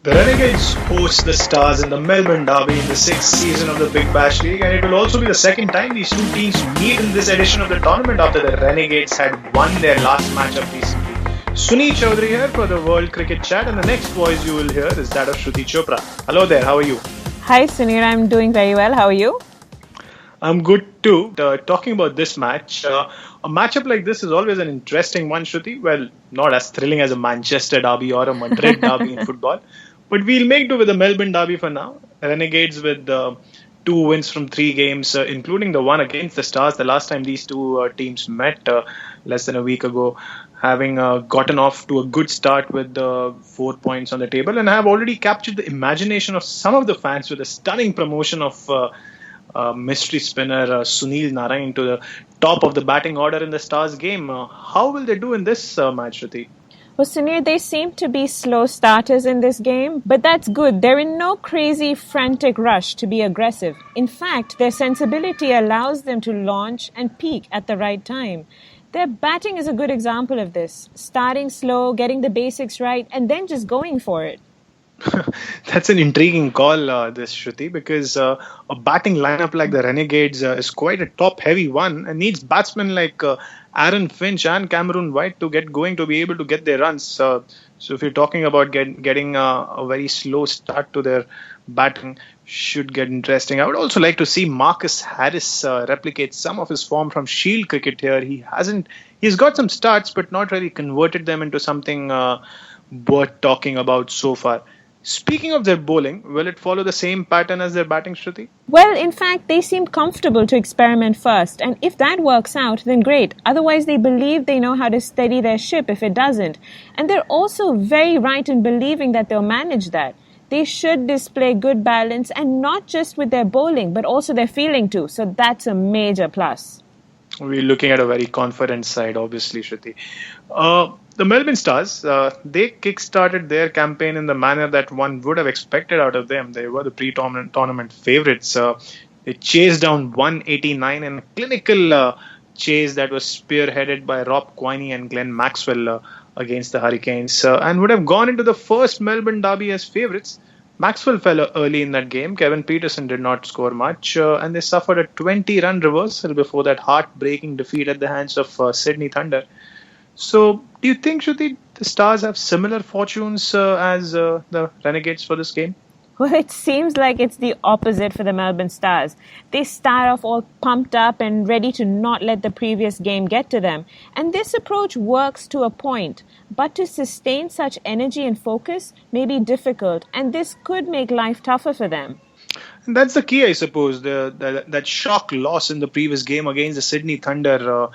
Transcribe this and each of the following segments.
The Renegades host the Stars in the Melbourne Derby in the sixth season of the Big Bash League, and it will also be the second time these two teams meet in this edition of the tournament after the Renegades had won their last matchup recently. Suneer Chowdhary here for the World Cricket Chat, and the next voice you will hear is that of Shruti Chopra. Hello there, how are you? Hi Suneer, I'm doing very well. How are you? I'm good too. Talking about this match, a matchup like this is always an interesting one, Shruti. Well, not as thrilling as a Manchester derby or a Madrid derby in football. But we'll make do with the Melbourne derby for now. Renegades with 2 wins from 3 games, including the one against the Stars. The last time these two teams met less than a week ago, having gotten off to a good start with 4 points on the table, and have already captured the imagination of some of the fans with a stunning promotion of mystery spinner Sunil Narayan to the top of the batting order in the Stars game. How will they do in this match, Shruti? Well, Suneer, they seem to be slow starters in this game, but that's good. They're in no crazy, frantic rush to be aggressive. In fact, their sensibility allows them to launch and peak at the right time. Their batting is a good example of this. Starting slow, getting the basics right, and then just going for it. That's an intriguing call, this Shruti, because a batting lineup like the Renegades is quite a top-heavy one and needs batsmen like Aaron Finch and Cameron White to get going to be able to get their runs. So if you're talking about getting a very slow start to their batting, should get interesting. I would also like to see Marcus Harris replicate some of his form from Shield cricket here. He's got some starts, but not really converted them into something worth talking about so far. Speaking of their bowling, will it follow the same pattern as their batting, Shruti? Well, in fact, they seem comfortable to experiment first. And if that works out, then great. Otherwise, they believe they know how to steady their ship if it doesn't. And they're also very right in believing that they'll manage that. They should display good balance, and not just with their bowling, but also their fielding too. So that's a major plus. We're looking at a very confident side, obviously, Shruti. The Melbourne Stars, they kick-started their campaign in the manner that one would have expected out of them. They were the pre-tournament favourites. They chased down 189 in a clinical chase that was spearheaded by Rob Quiney and Glenn Maxwell against the Hurricanes, and would have gone into the first Melbourne derby as favourites. Maxwell fell early in that game. Kevin Peterson did not score much, and they suffered a 20-run reversal before that heartbreaking defeat at the hands of Sydney Thunder. So, do you think, Shruti, the Stars have similar fortunes as the Renegades for this game? Well, it seems like it's the opposite for the Melbourne Stars. They start off all pumped up and ready to not let the previous game get to them. And this approach works to a point. But to sustain such energy and focus may be difficult, and this could make life tougher for them. And that's the key, I suppose. That shock loss in the previous game against the Sydney Thunder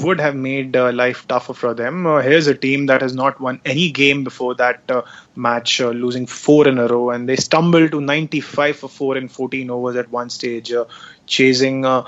would have made life tougher for them. Here's a team that has not won any game before that match, losing 4 in a row, and they stumbled to 95 for 4 in 14 overs at one stage, chasing a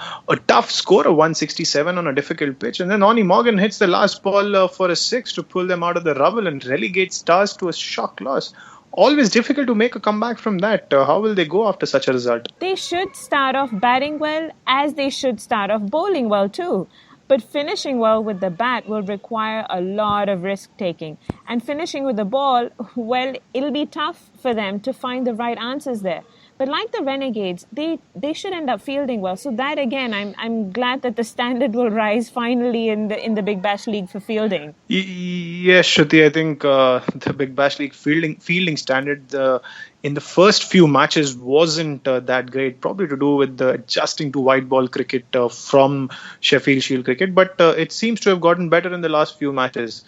tough score of 167 on a difficult pitch. And then Onnie Morgan hits the last ball for a 6 to pull them out of the rubble and relegate Stars to a shock loss. Always difficult to make a comeback from that. How will they go after such a result? They should start off batting well, as they should start off bowling well too. But finishing well with the bat will require a lot of risk-taking. And finishing with the ball, well, it'll be tough for them to find the right answers there. But like the Renegades, they should end up fielding well. So that, again, I'm glad that the standard will rise finally in the Big Bash League for fielding. Yes, Shruti, I think the Big Bash League fielding standard in the first few matches wasn't that great, probably to do with the adjusting to white ball cricket from Sheffield Shield cricket, but it seems to have gotten better in the last few matches.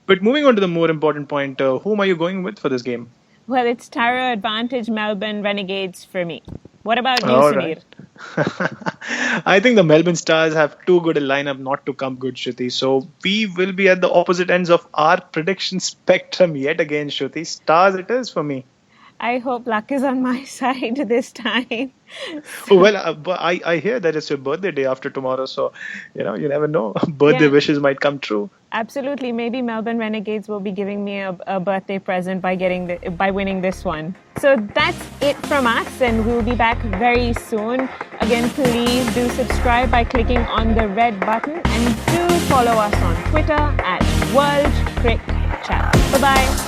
But moving on to the more important point, whom are you going with for this game? Well, it's Tara Advantage Melbourne Renegades for me. What about you, All Suneer? Right. I think the Melbourne Stars have too good a lineup not to come good, Shruti. So we will be at the opposite ends of our prediction spectrum yet again, Shruti. Stars it is for me. I hope luck is on my side this time. Oh, well, but I hear that it's your birthday day after tomorrow, so you never know. Birthday wishes might come true. Absolutely. Maybe Melbourne Renegades will be giving me a birthday present by winning this one. So that's it from us, and we'll be back very soon. Again, please do subscribe by clicking on the red button, and do follow us on Twitter at World Cricket Chat. Bye-bye.